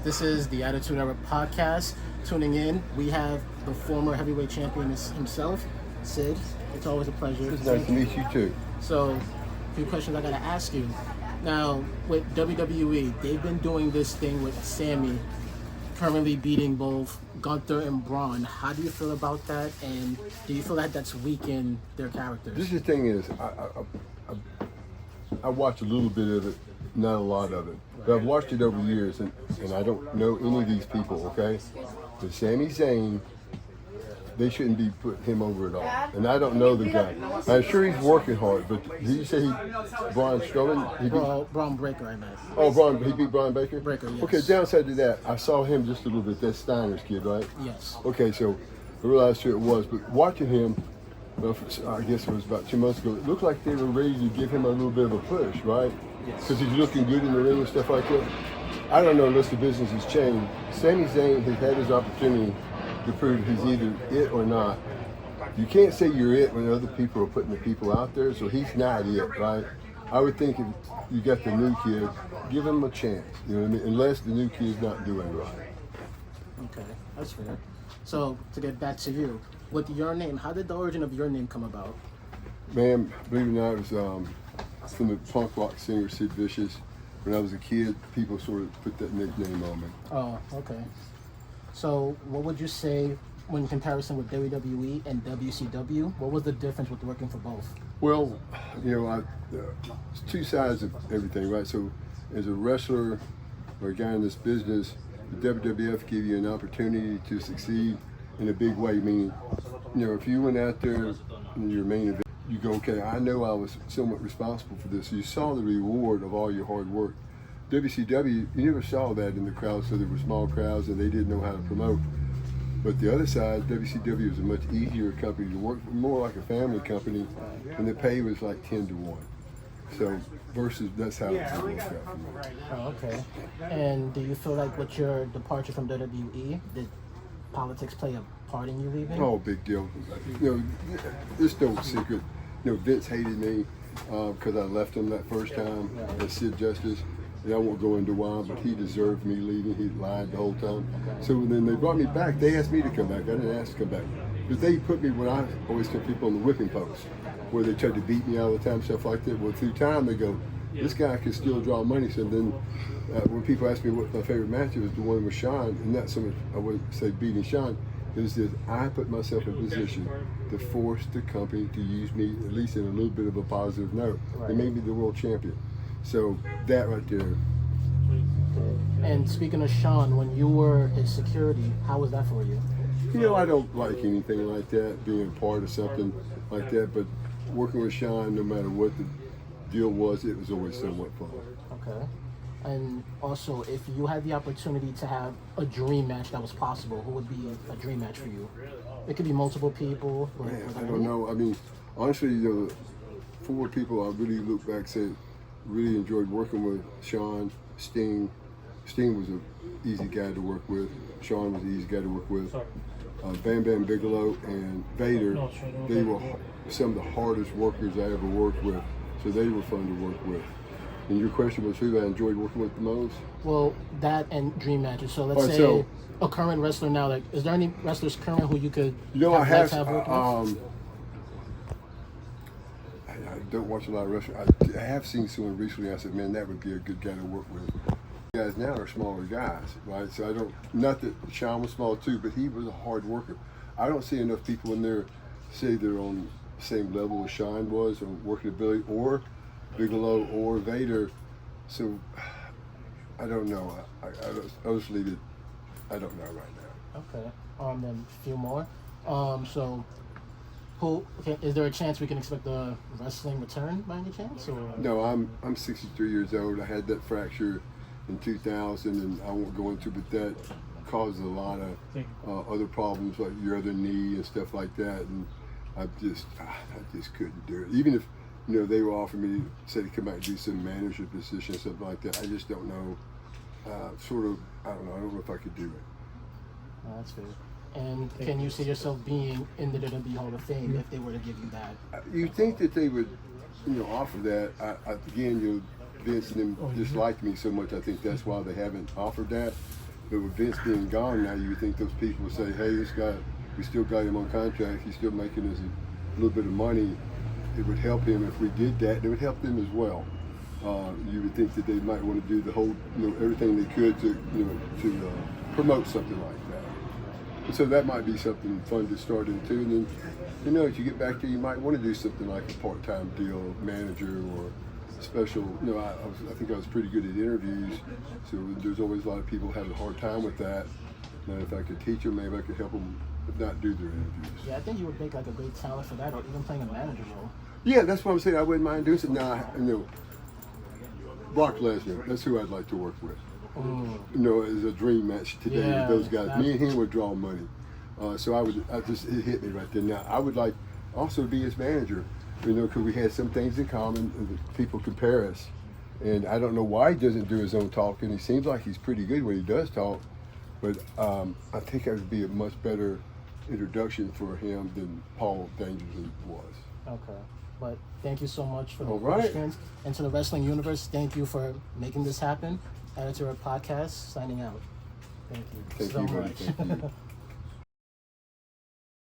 This is the Attitude Era podcast. Tuning in, we have the former heavyweight champion himself, Sid. It's always a pleasure. It's nice to meet you too. So, a few questions I gotta ask you. Now, with WWE, they've been doing this thing with Sami, currently beating both Gunther and Braun. How do you feel about that? And do you feel that that's weakened their characters? This is the thing is, I watch a little bit of it, not a lot of it. But I've watched it over years, and I don't know any of these people, okay? But Sami Zayn, they shouldn't be putting him over at all. And I don't know the guy. I'm sure he's working hard, but did you say Braun Strowman? Braun Breaker, I meant. Oh, he beat Braun Baker? Breaker, yes. Okay, downside to that, I saw him just a little bit. That's Steiner's kid, right? Yes. Okay, so I realized who it was, but watching him, well, I guess it was about 2 months ago, it looked like they were ready to give him a little bit of a push, right? Yes. Because he's looking good in the ring and stuff like that. I don't know unless the business has changed. Sami Zayn has had his opportunity to prove he's either it or not. You can't say you're it when other people are putting the people out there, so he's not it, right? I would think if you got the new kid, give him a chance, you know what I mean? Unless the new kid's not doing right. Okay, that's fair. So, to get back to you, with your name, how did the origin of your name come about? Man, believe it or not, it was from the punk rock singer Sid Vicious. When I was a kid, people sort of put that nickname on me. Oh, okay. So, what would you say when in comparison with WWE and WCW? What was the difference with working for both? Well, you know, it's two sides of everything, right? So, as a wrestler or a guy in this business, the WWF gave you an opportunity to succeed in a big way. Meaning, you know, if you went out there in your main event, you go, okay, I know I was somewhat responsible for this. You saw the reward of all your hard work. WCW, you never saw that in the crowd, so there were small crowds and they didn't know how to promote. But the other side, WCW was a much easier company to work for, more like a family company, and the pay was like 10 to 1. So, versus that's how it worked out for me. Oh, okay. And do you feel like with your departure from WWE, did politics play a part in you leaving? Oh, big deal. You know, there's no secret. You know, Vince hated me because I left him that first time as Sid Justice. And I won't go into why, but he deserved me leaving. He lied the whole time. So then they brought me back. They asked me to come back. I didn't ask to come back. But they put me when I always kept people on the whipping post, where they tried to beat me all the time, stuff like that. Well, through time, they go, this guy can still draw money. So then when people ask me what my favorite match was, the one with Sean, and not so much, I wouldn't say beating Sean, is that I put myself in a position to force the company to use me, at least in a little bit of a positive note. They made me the world champion. So that right there. And speaking of Sean, when you were his security, how was that for you? You know, I don't like anything like that, being part of something like that, but working with Sean, no matter what the deal was, it was always somewhat fun. Okay. And also, if you had the opportunity to have a dream match that was possible, who would be a dream match for you? It could be multiple people. Man, I don't know. I mean, honestly, you know, 4 people I really look back and said, really enjoyed working with Sean, Sting. Sting was an easy guy to work with. Sean was an easy guy to work with. Bam Bam Bigelow and Vader, they were some of the hardest workers I ever worked with, so they were fun to work with. And your question was who I enjoyed working with the most? Well, that and dream matches. So let's say a current wrestler now. Like, is there any wrestlers current who you could? You know, I don't watch a lot of wrestling. I have seen someone recently. I said, man, that would be a good guy to work with. Guys now are smaller guys, right? So I don't. Not that Sean was small too, but he was a hard worker. I don't see enough people in there say they're on the same level as Sean was, or working ability, or Bigelow, or Vader. So I don't know. I'll just leave it. I don't know right now. Okay. Then a few more. So. Is there a chance we can expect the wrestling return by any chance? Or? No, I'm 63 years old. I had that fracture in 2000, and I won't go into it, but that caused a lot of other problems like your other knee and stuff like that. And I just couldn't do it. Even if, you know, they were offering me to say to come back and do some manager position, something like that. I just don't know. I don't know if I could do it. Oh, that's fair. And can you see yourself being in the WWE Hall of Fame if they were to give you that? You think that they would, you know, offer that? Again, you know, Vince and them disliked me so much. I think that's why they haven't offered that. But with Vince being gone now, you would think those people would say, hey, this guy, we still got him on contract. He's still making us a little bit of money. It would help him if we did that. It would help them as well. You would think that they might want to do the whole, everything they could to promote something like that. And so that might be something fun to start into. And then, as you get back there, you might want to do something like a part-time deal, manager or special. I think I was pretty good at interviews, so there's always a lot of people who have a hard time with that. And if I could teach them, maybe I could help them not do their interviews. Yeah, I think you would make like a great talent for that, or even playing a manager role. Yeah, that's what I'm saying. I wouldn't mind doing something. Now, Brock Lesnar, that's who I'd like to work with. As a dream match today with those guys. Me and him would draw money. So it hit me right there. Now, I would like also be his manager, because we had some things in common and people compare us. And I don't know why he doesn't do his own talking. He seems like he's pretty good when he does talk. But I think I would be a much better introduction for him than Paul Dangerson was. Okay. But thank you so much for the All right. questions. And to the wrestling universe, thank you for making this happen. Editor of Podcast, signing out. Thank you Thank so you, buddy. much. Thank you.